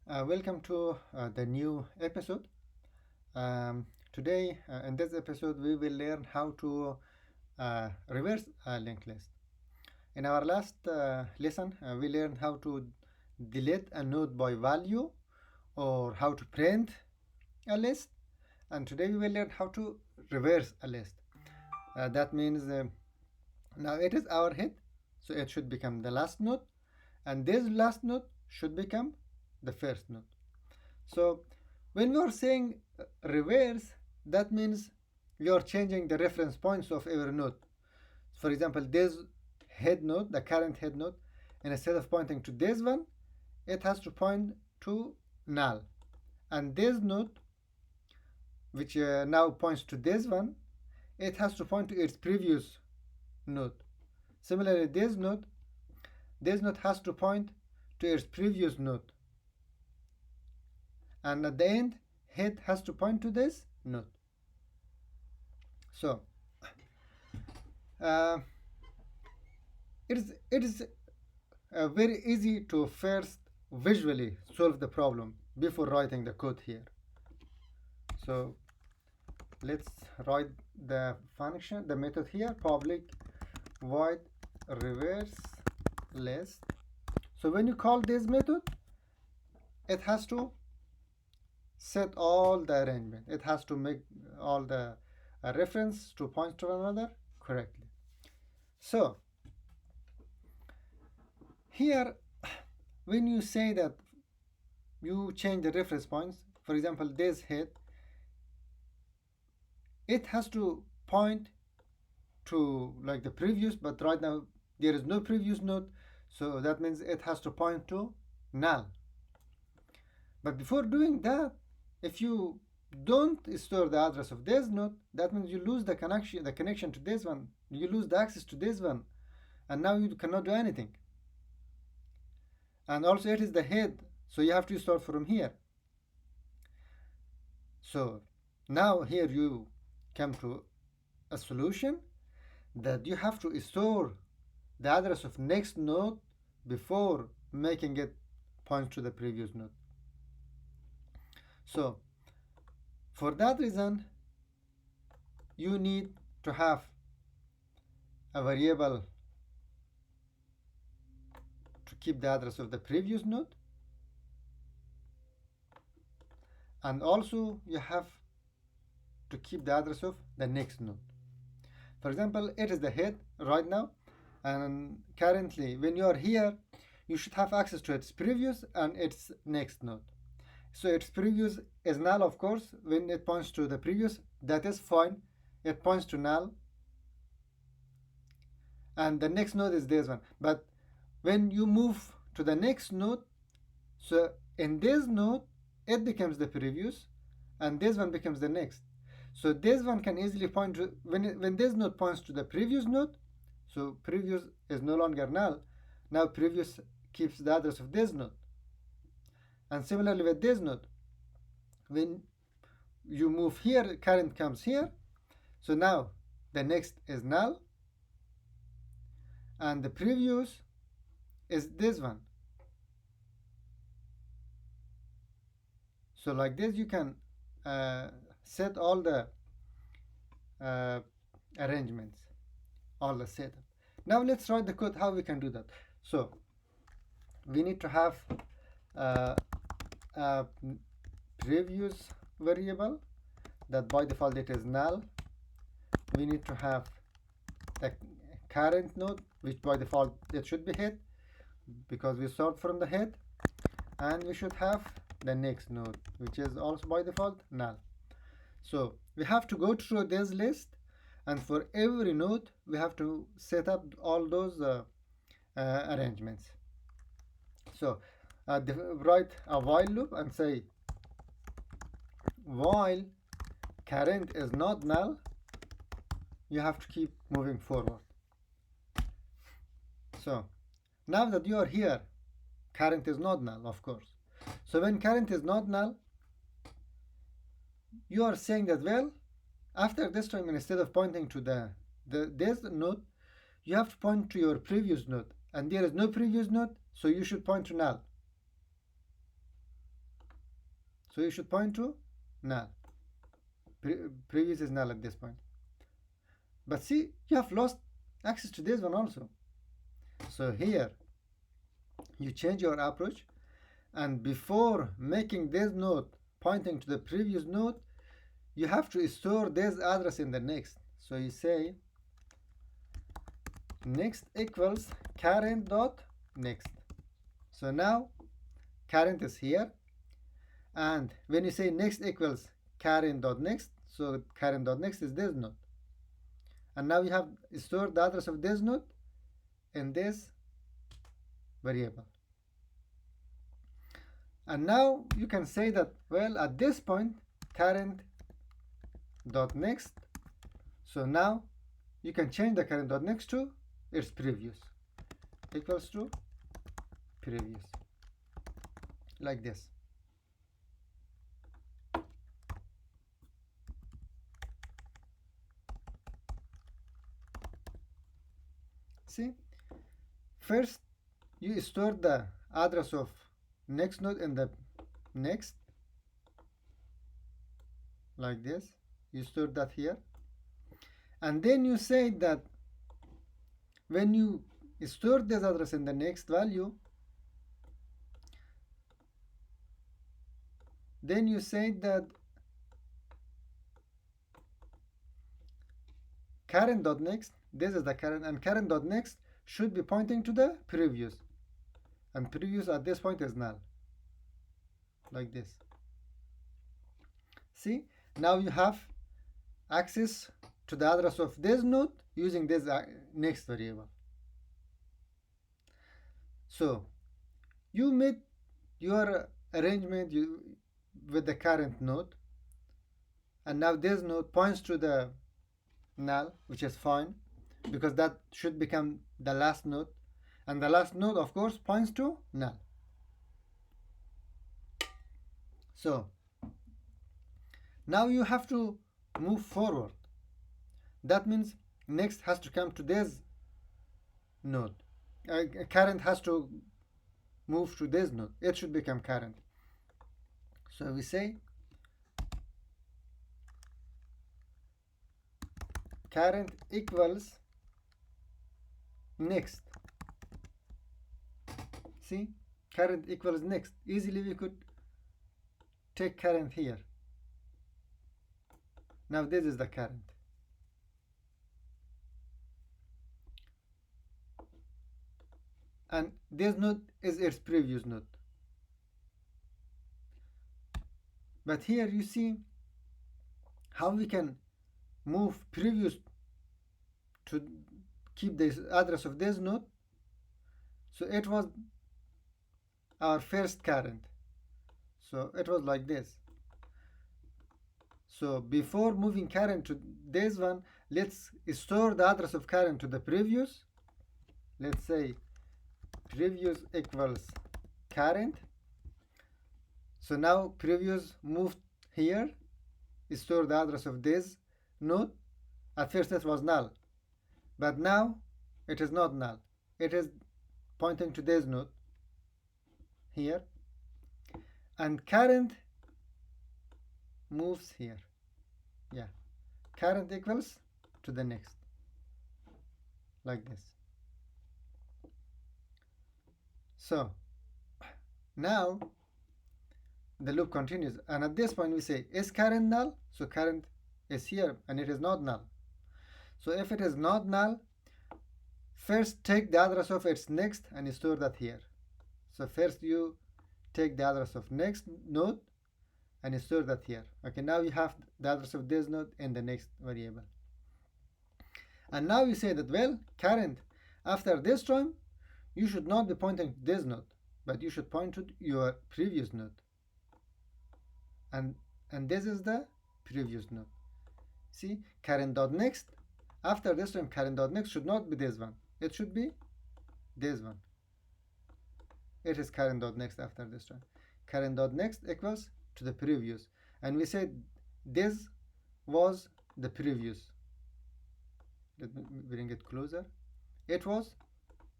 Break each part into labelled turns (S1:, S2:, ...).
S1: Welcome to the new episode. Today, in this episode, we will learn how to reverse a linked list. In our last lesson, we learned how to delete a node by value or how to print a list. And today, we will learn how to reverse a list. That means now it is our head, so it should become the last node, and this last node should become the first node. So when we are saying reverse, that means we are changing the reference points of every node. For example, this head node, the current head node, and instead of pointing to this one, it has to point to null. And this node, which now points to this one, it has to point to its previous node. Similarly, this node has to point to its previous node. And at the end, head has to point to this node. So uh, it is very easy to first visually solve the problem before writing the code here. So let's write the function, the method here, public void reverse list. So when you call this method, it has to set all the arrangement. It has to make all the reference to point to another correctly. So here, when you say that you change the reference points, for example, this head, it has to point to like the previous, but right now there is no previous node, so that means it has to point to null. But before doing that, if you don't store the address of this node, that means you lose the connection to this one, you lose the access to this one, and now you cannot do anything. And also it is the head, so you have to start from here. So now here you come to a solution that you have to store the address of next node before making it point to the previous node. So for that reason, you need to have a variable to keep the address of the previous node, and also you have to keep the address of the next node. For example, it is the head right now, and currently when you are here, you should have access to its previous and its next node. So its previous is null, of course. When it points to the previous, that is fine, it points to null, and the next node is this one. But when you move to the next node, so in this node it becomes the previous and this one becomes the next. So this one can easily point to, when this node points to the previous node, so previous is no longer null, now previous keeps the address of this node. And similarly with this node, when you move here, current comes here, so now the next is null and the previous is this one. So like this you can set all the arrangements, all the setup. Now let's write the code how we can do that. So we need to have a previous variable that by default it is null. We need to have the current node, which by default it should be head because we start from the head, and we should have the next node, which is also by default null. So we have to go through this list, and for every node we have to set up all those arrangements. So write a while loop and say while current is not null, you have to keep moving forward. So now that you are here, current is not null, of course. So when current is not null, you are saying that, well, after this time, instead of pointing to this node, you have to point to your previous node, and there is no previous node, so you should point to null. So you should point to null. Previous is null at this point. But see, you have lost access to this one also. So here you change your approach, and before making this node pointing to the previous node, you have to store this address in the next. So you say next equals current dot next. So now current is here, and when you say next equals current dot next, so current dot next is this node, and now you have stored the address of this node in this variable. And now you can say that, well, at this point current dot next, so now you can change the current dot next to its previous, equals to previous, like this. See, first you store the address of next node in the next, like this. You store that here, and then you say that when you store this address in the next value, then you say that current dot next, this is the current, and current dot next should be pointing to the previous, and previous at this point is null, like this. See, now you have access to the address of this node using this next variable. So you made your arrangement with the current node, and now this node points to the null, which is fine because that should become the last node, and the last node of course points to null. So now you have to move forward. That means next has to come to this node. Current has to move to this node. It should become current. So we say current equals next. See, current equals next. Easily we could take current here. Now this is the current. And this node is its previous node. But here you see how we can move previous to keep the address of this node. So it was our first current. So it was like this. So before moving current to this one, let's store the address of current to the previous. Let's say previous equals current. So now previous moved here, store the address of this node. At first it was null, but now it is not null. It is pointing to this node here, and current moves here. Yeah, current equals to the next, like this. So now the loop continues, and at this point we say, is current null? So current is here and it is not null. So if it is not null, first take the address of its next and store that here. So first you take the address of next node and store that here. Okay, now you have the address of this node in the next variable. And now you say that, well, current, after this time, you should not be pointing to this node, but you should point to your previous node. And this is the previous node. See, current.next, after this time, current.next should not be this one. It should be this one. It is current.next after this time. Current.next equals to the previous. And we said this was the previous. Let me bring it closer. It was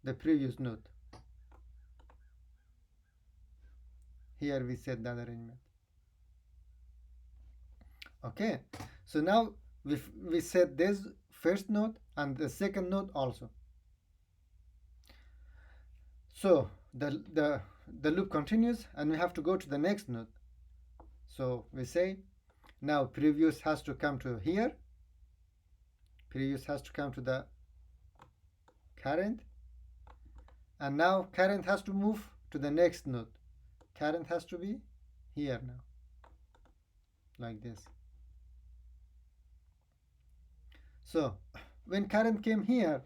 S1: the previous node. Here we set that arrangement. Okay, so now we set this first node and the second node also. So the loop continues and we have to go to the next node. So we say now previous has to come to here, previous has to come to the current, and now current has to move to the next node. Current has to be here now, like this. So when current came here,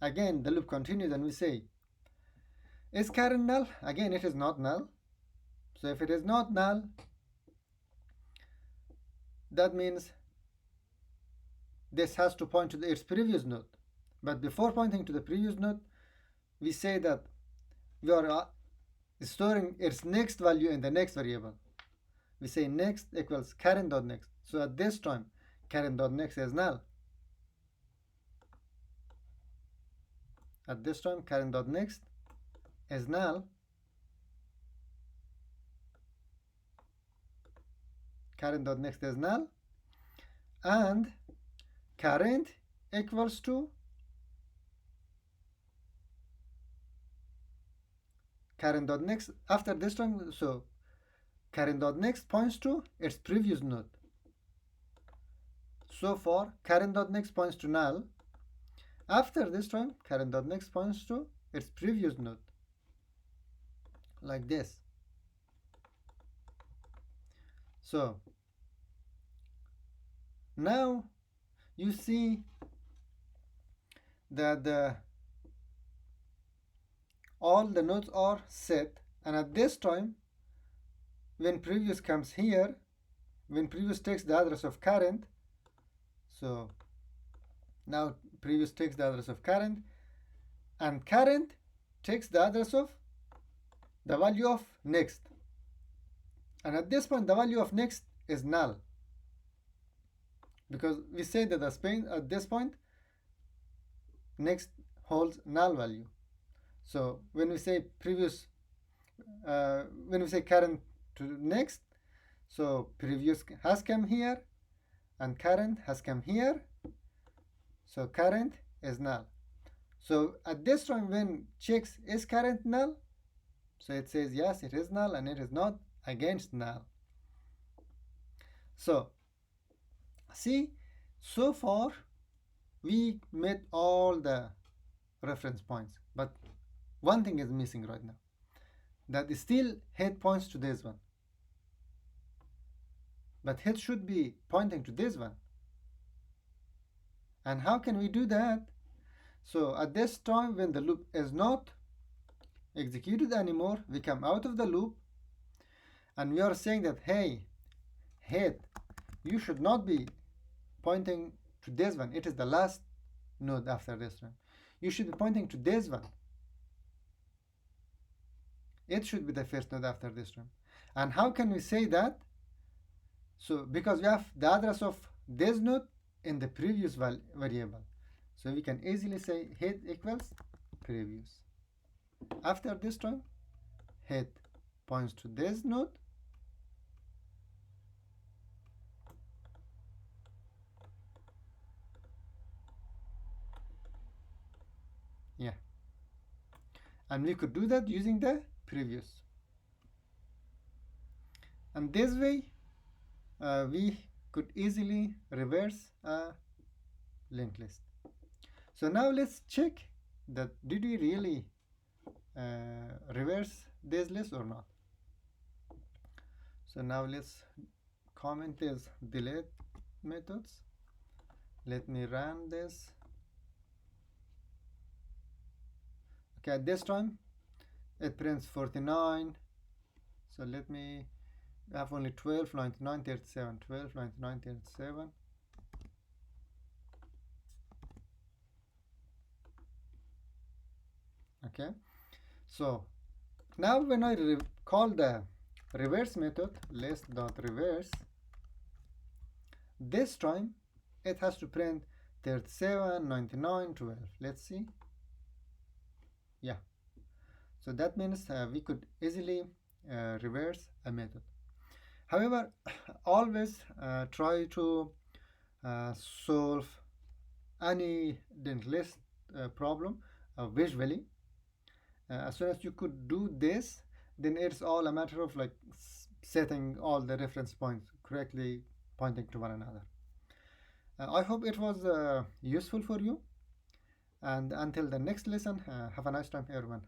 S1: again the loop continues and we say, is current null? Again, it is not null. So if it is not null, that means this has to point to its previous node. But before pointing to the previous node, we say that we are storing its next value in the next variable. We say next equals current.next. So at this time, current.next is null. At this time, current.next is null. Current.next is null. And current equals to current.next after this time. So current.next points to its previous node. So for current.next points to null. After this time, current.next points to its previous node, like this. So now you see that all the nodes are set, and at this time, when previous comes here, when previous takes the address of current, so now previous takes the address of current, and current takes the address of the value of next. And at this point, the value of next is null, because we say that at this point, next holds null value. So when we say previous, when we say current to next, so previous has come here and current has come here, so current is null. So at this time, when checks is current null, so it says yes, it is null, and it is not against null. So see, so far we met all the reference points, but one thing is missing right now, that still head points to this one, but head should be pointing to this one. And how can we do that? So at this time, when the loop is not executed anymore, we come out of the loop and we are saying that, hey, head, you should not be pointing to this one. It is the last node after this one. You should be pointing to this one. It should be the first node after this one. And how can we say that? So because we have the address of this node in the previous variable. So we can easily say head equals previous. After this time, head points to this node. Yeah. And we could do that using the previous. And this way, we could easily reverse a linked list. So now let's check that did we really reverse this list or not. So now let's comment this delete methods. Let me run this. Okay, at this time it prints 49. So let me have only 12, 99, 37, 12, 99, 37. Okay, so now when I call the reverse method, list.reverse, this time it has to print 37, 99, 12. Let's see. Yeah, so that means we could easily reverse a method. However, always try to solve any linked list problem visually. As soon as you could do this, then it's all a matter of like setting all the reference points correctly, pointing to one another. I hope it was useful for you, and until the next lesson, have a nice time everyone.